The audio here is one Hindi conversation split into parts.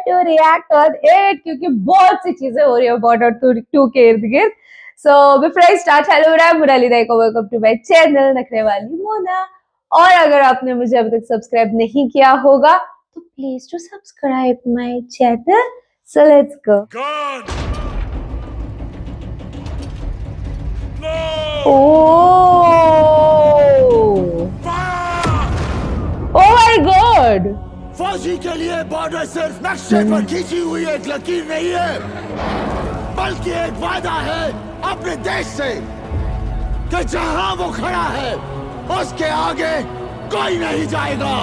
टू रिएक्ट ऑन इट क्योंकि बहुत सी चीजें हो रही है बॉर्डर 2 के इर्द गिर्द। So before I start, hello I am Murali दाइको, वेलकम टू माय चैनल नखरे वाली मोना। और अगर आपने मुझे अभी तक सब्सक्राइब नहीं किया होगा तो please to subscribe my channel. So let's go. Oh my God! फौजी के लिए बॉर्डर सिर्फ नक्शे पर खींची हुई एक लकीर नहीं है, बल्कि एक वादा है अपने देश से कि जहां वो खड़ा है उसके आगे कोई नहीं जाएगा,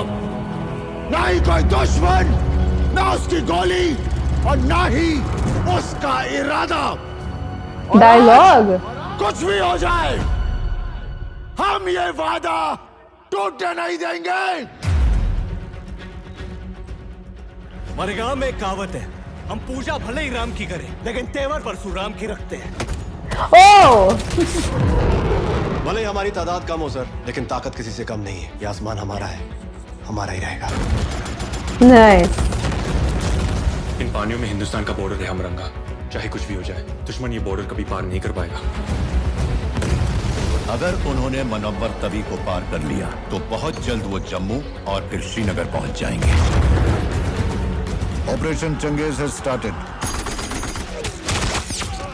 ना ही कोई दुश्मन, ना उसकी गोली और ना ही उसका इरादा। डायलॉग कुछ भी हो जाए, हम ये वादा टूटने नहीं देंगे। हमारे गांव में एक कहावत है, हम पूजा भले ही राम की करें लेकिन तेवर परशुराम की रखते हैं। ओह भले हमारी तादाद कम हो सर, लेकिन ताकत किसी से कम नहीं है। ये आसमान हमारा है, हमारा ही रहेगा। नाइस। इन पानियों में हिंदुस्तान का बॉर्डर है हमरंगा। चाहे कुछ भी हो जाए, दुश्मन ये बॉर्डर कभी पार नहीं कर पाएगा। अगर उन्होंने मनव्वर तवी को पार कर लिया तो बहुत जल्द वो जम्मू और फिर श्रीनगर पहुंच जाएंगे। Operation Changez has started.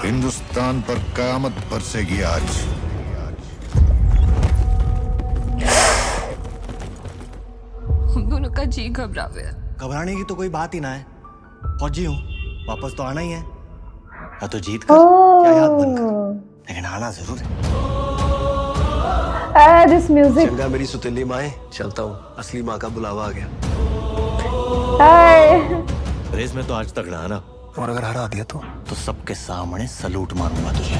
Hindustan पर कयामत बरसेगी आज। हम दोनों का जी घबरा गया। घबराने की तो कोई बात ही ना है, फौजी हूँ, वापस तो आना ही है, या तो जीत कर या याद बनकर, लेकिन आना जरूर है। This music. चंगा मेरी सुतीली माए, चलता हूँ, असली माँ का बुलावा आ गया। रेस में तो आज तक रहा ना, और अगर हरा दिया तो सबके सामने सलूट मारूंगा तुझे।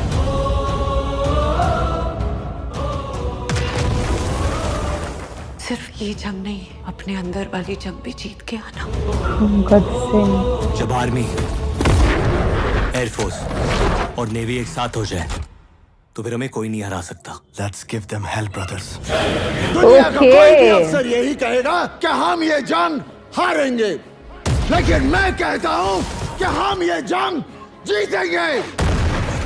सिर्फ ये जंग नहीं, अपने अंदर वाली जंग भी जीत के आना। जब आर्मी, एयरफोर्स और नेवी एक साथ हो जाए तो फिर हमें कोई नहीं हरा सकता। Let's give them hello brothers. दुनिया का कोई भी अफसर यही कहेगा कि हम ये जंग हारेंगे, लेकिन मैं कहता हूं कि हम ये जंग जीतेंगे,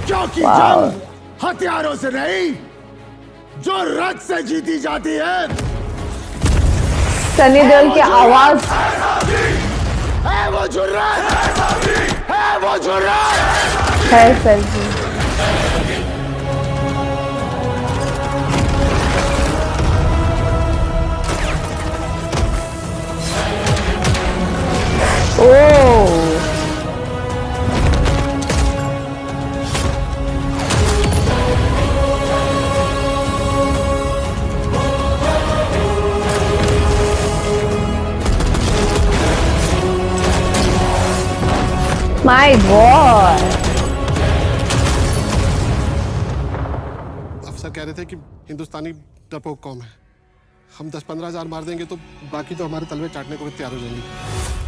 क्योंकि जंग हथियारों से नहीं, जो रथ से जीती जाती है। सनी देओल की आवाज है वो जुर्रत, है वो जुर्रत, है sir ji. Oh my God. अफसर कह रहे थे कि हिंदुस्तानी डरपोक कौम है, हम 10-15 हजार मार देंगे तो बाकी तो हमारे तलवे चाटने को तैयार हो जाएंगे।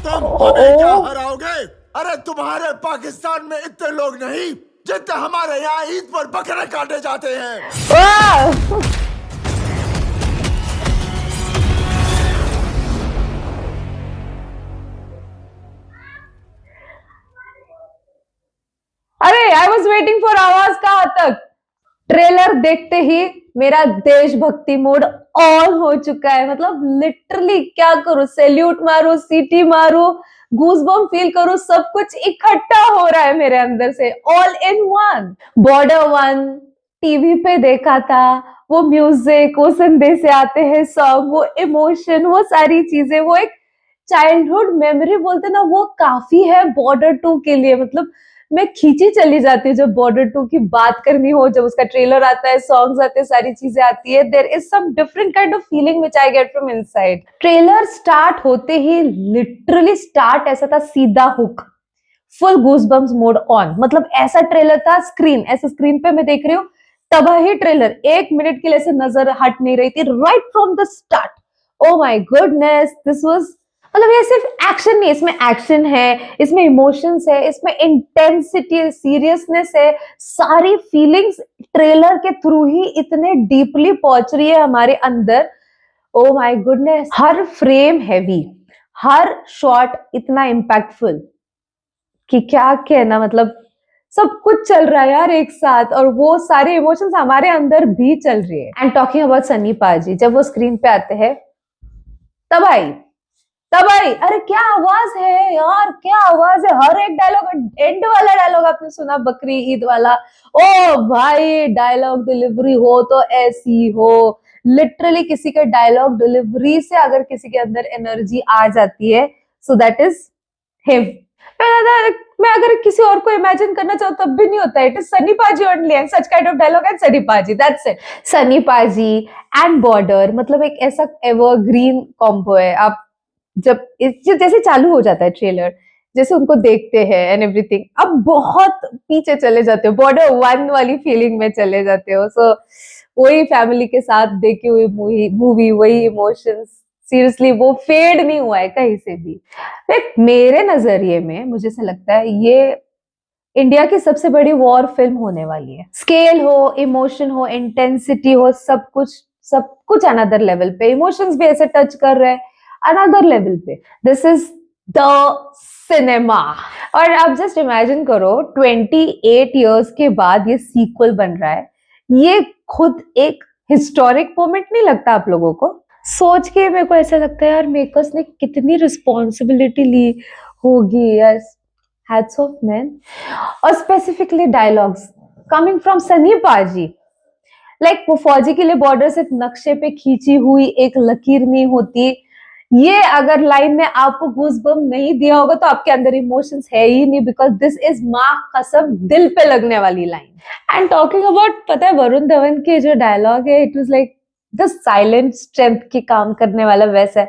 तुम हमें क्या हराओगे? अरे तुम्हारे पाकिस्तान में इतने लोग नहीं जितने हमारे यहाँ ईद पर बकरे काटे जाते हैं। अरे आई वॉज वेटिंग फॉर आवाज कहाँ तक। ट्रेलर देखते ही मेरा देशभक्ति मोड ऑन हो चुका है। मतलब लिटरली क्या करूं, सैल्यूट मारो, सीटी मारो, गूज़बम्प फील करो, सब कुछ इकट्ठा हो रहा है मेरे अंदर से, all in one. Border 1 TV पे देखा था, वो म्यूजिक, वो संदेश से आते हैं सॉन्ग, वो इमोशन, वो सारी चीजें, वो एक चाइल्डहुड मेमोरी बोलते ना, वो काफी है बॉर्डर 2 के लिए। मतलब मैं खींची चली जाती हूँ जब बॉर्डर 2 की बात करनी हो, जब उसका ट्रेलर आता है, सॉन्ग्स आते हैं, सारी चीजें आती है। There is some different kind of feeling which I get from inside. Trailer start होते ही लिटरली स्टार्ट ऐसा था, सीधा hook, full goosebumps mode on. मतलब ऐसा ट्रेलर था, स्क्रीन ऐसे स्क्रीन पे मैं देख रही हूँ, तबाही ट्रेलर 1 मिनट के लिए ऐसे नजर हट नहीं रही थी, right from the start. Oh my goodness, this was, मतलब ये सिर्फ एक्शन नहीं, इसमें एक्शन है, इसमें इमोशंस है, इसमें इंटेंसिटी, सीरियसनेस है, सारी फीलिंग्स ट्रेलर के थ्रू ही इतने डीपली पहुंच रही है हमारे अंदर। Oh my goodness, her frame heavy, her shot इतना इम्पैक्टफुल कि क्या कहना, मतलब सब कुछ चल रहा है यार एक साथ, और वो सारे इमोशंस हमारे अंदर भी चल रही है। एंड टॉकिंग अबाउट सन्नी पाजी, जब वो स्क्रीन पे आते हैं तब आई, अरे क्या आवाज है यार, क्या आवाज है। हर एक डायलॉग, एंड वाला डायलॉग आपने सुना बकरी ईद वाला, ओ भाई डायलॉग डिलीवरी हो तो ऐसी हो। लिटरली किसी के डायलॉग डिलीवरी से अगर किसी के अंदर एनर्जी आ जाती है, सो दैट इज हिम। मैं अगर किसी और को इमेजिन करना चाहूँ तब भी नहीं होता है। It is Sunny paaji only and such kind of dialogue and Sunny paaji, that's it. Sunny पाजी एंड बॉर्डर मतलब एक ऐसा एवरग्रीन कॉम्बो है। आप जब जैसे चालू हो जाता है ट्रेलर, जैसे उनको देखते हैं एंड एवरीथिंग, अब बहुत पीछे चले जाते हो, बॉर्डर 1 वाली फीलिंग में चले जाते हो। सो वही फैमिली के साथ देखी हुई मूवी, वही इमोशंस, सीरियसली वो फेड नहीं हुआ है कहीं से भी। मेरे नजरिए में मुझे ऐसा लगता है ये इंडिया की सबसे बड़ी वॉर फिल्म होने वाली है। स्केल हो, इमोशन हो, इंटेंसिटी हो, सब कुछ अनदर लेवल पे। इमोशंस भी ऐसे टच कर रहे हैं अनदर लेवल पे। This is the cinema. और आप जस्ट इमेजिन करो 28 इयर्स के बाद ये सीक्वल बन रहा है। ये खुद एक हिस्टोरिक मोमेंट नहीं लगता आप लोगों को? सोच के मेरे को ऐसा लगता है यार मेकर्स ने कितनी रिस्पॉन्सिबिलिटी ली होगी। Yes, hats off man. और specifically dialogues coming from Sunny पाजी, लाइक वो फौजी के लिए बॉर्डर सिर्फ नक्शे पे खींची हुई एक लकीर नहीं होती। ये अगर लाइन ने आपको गूज़बम्प नहीं दिया होगा तो आपके अंदर इमोशंस है ही नहीं, बिकॉज दिस इज माँ कसम दिल पे लगने वाली लाइन। एंड टॉकिंग अबाउट, पता है वरुण धवन के जो डायलॉग है, it was like the silent strength की काम करने वाला। वैसा है,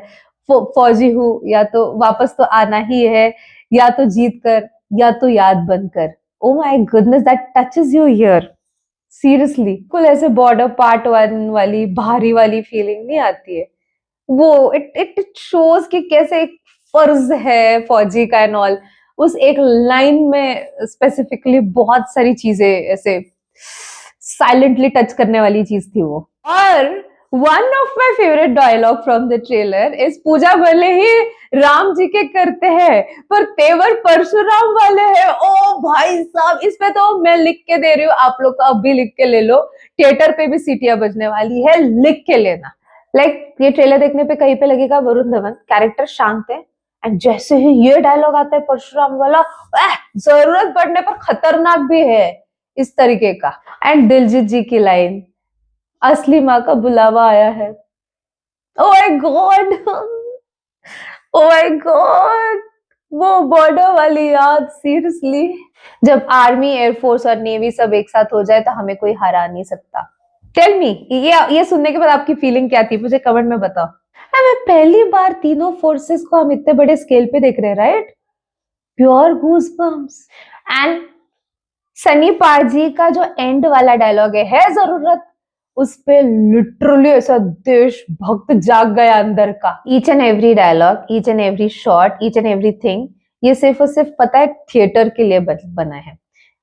फौजी हूँ या तो वापस तो आना ही है, या तो जीत कर या तो याद बनकर। Oh my goodness, that touches you here seriously. कुल ऐसे बॉर्डर पार्ट 1 वाली भारी वाली फीलिंग नहीं आती है। वो इट शोज कि कैसे एक फर्ज है फौजी का एंड ऑल। उस एक लाइन में स्पेसिफिकली बहुत सारी चीजें ऐसे साइलेंटली टच करने वाली चीज थी वो। और one of my favourite dialogue from the trailer is, पूजा भले ही राम जी के करते हैं पर तेवर परशुराम वाले हैं। ओ भाई साहब, इस पे तो मैं लिख के दे रही हूँ, आप लोग का अब भी लिख के ले लो। थिएटर पे भी सीटियां बजने वाली है, लिख के लेना। लाइक ये ट्रेलर देखने पे कहीं पे लगेगा वरुण धवन कैरेक्टर शांत है, एंड जैसे ही ये डायलॉग आता है परशुराम वाला, जरूरत पड़ने पर खतरनाक भी है इस तरीके का। एंड दिलजीत जी की लाइन, असली माँ का बुलावा आया है। Oh my God, oh my God, वो बॉर्डर वाली याद सीरियसली। जब आर्मी, एयरफोर्स और नेवी सब एक साथ हो जाए तो हमें कोई हरा नहीं सकता। टेल मी, ये सुनने के बाद आपकी फीलिंग क्या थी, मुझे कमेंट में बताओ। मैं पहली बार तीनों फोर्सेस को हम इतने बड़े स्केल पे देख रहे हैं, right? Pure goosebumps. And Sunny पाजी का जो एंड वाला डायलॉग है जरूरत, उस पे लिटरली ऐसा देशभक्त जाग गया अंदर का। Each and every dialogue, each and every shot, each and everything, ये सिर्फ और सिर्फ पता है थिएटर के लिए बना है।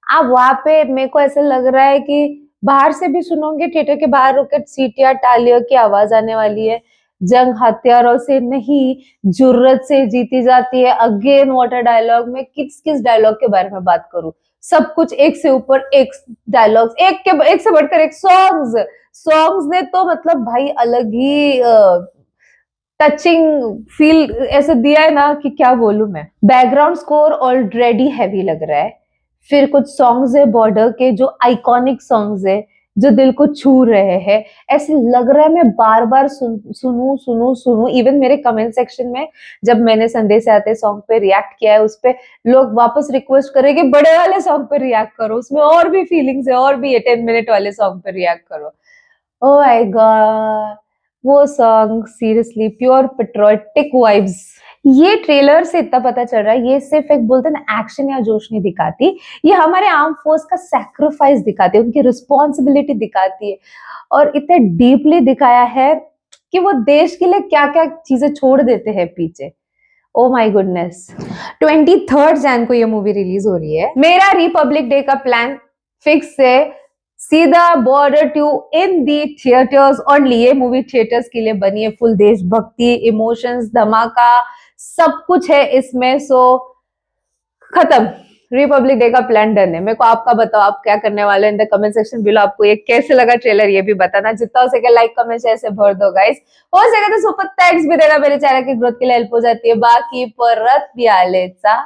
आप वहां पे, मेरे को ऐसा लग रहा है कि बाहर से भी सुनोगे, थिएटर के बाहर रुके सीटियां, तालियों की आवाज आने वाली है। जंग हथियारों से नहीं, जुर्रत से जीती जाती है। अगेन वाटर डायलॉग में किस डायलॉग के बारे में बात करूं, सब कुछ एक से ऊपर एक डायलॉग्स, एक से बढ़कर एक। सॉन्ग्स ने तो मतलब भाई अलग ही टचिंग फील ऐसे दिया है ना कि क्या बोलूं मैं। बैकग्राउंड स्कोर ऑलरेडी हैवी लग रहा है, फिर कुछ सॉन्ग्स है बॉर्डर के जो आइकॉनिक सॉन्ग्स है, जो दिल को छू रहे हैं। ऐसे लग रहा है मैं बार बार सुनूं। इवन मेरे कमेंट सेक्शन में जब मैंने संदेश आते सॉन्ग पे रिएक्ट किया है, उस पे लोग वापस रिक्वेस्ट करे कि बड़े वाले सॉन्ग पे रिएक्ट करो, उसमें और भी फीलिंग्स है, और भी 10 मिनट वाले सॉन्ग पे रिएक्ट करो। ओह माय गॉड, वो song seriously pure patriotic vibes. ये ट्रेलर से इतना पता चल रहा है, ये सिर्फ एक बोलते ना एक्शन या जोश नहीं दिखाती, ये हमारे आर्म फोर्स का सैक्रिफाइस दिखाती है, उनकी रिस्पॉन्सिबिलिटी दिखाती है। और इतने डीपली दिखाया है कि वो देश के लिए क्या क्या चीजें छोड़ देते हैं पीछे। ओ माय गुडनेस, 23 जैन को ये मूवी रिलीज हो रही है। मेरा रिपब्लिक डे का प्लान फिक्स है, सीधा बॉर्डर 2 इन दी थिएटर्स ओनली। ये मूवी थिएटर्स के लिए बनी है, फुल देशभक्ति, इमोशंस, धमाका, सब कुछ है इसमें। सो खत्म, रिपब्लिक डे का प्लान डन है। मेरे को आपका बताओ, आप क्या करने वाले in the comment section below. आपको ये कैसे लगा ट्रेलर ये भी बताना। जितना हो सके लाइक कमेंट शेयर से भर दो गाइस। हो सके तो सुपर थैंक्स भी देना, मेरे चैनल की ग्रोथ के लिए हेल्प हो जाती है। बाकी परत भी आलेचा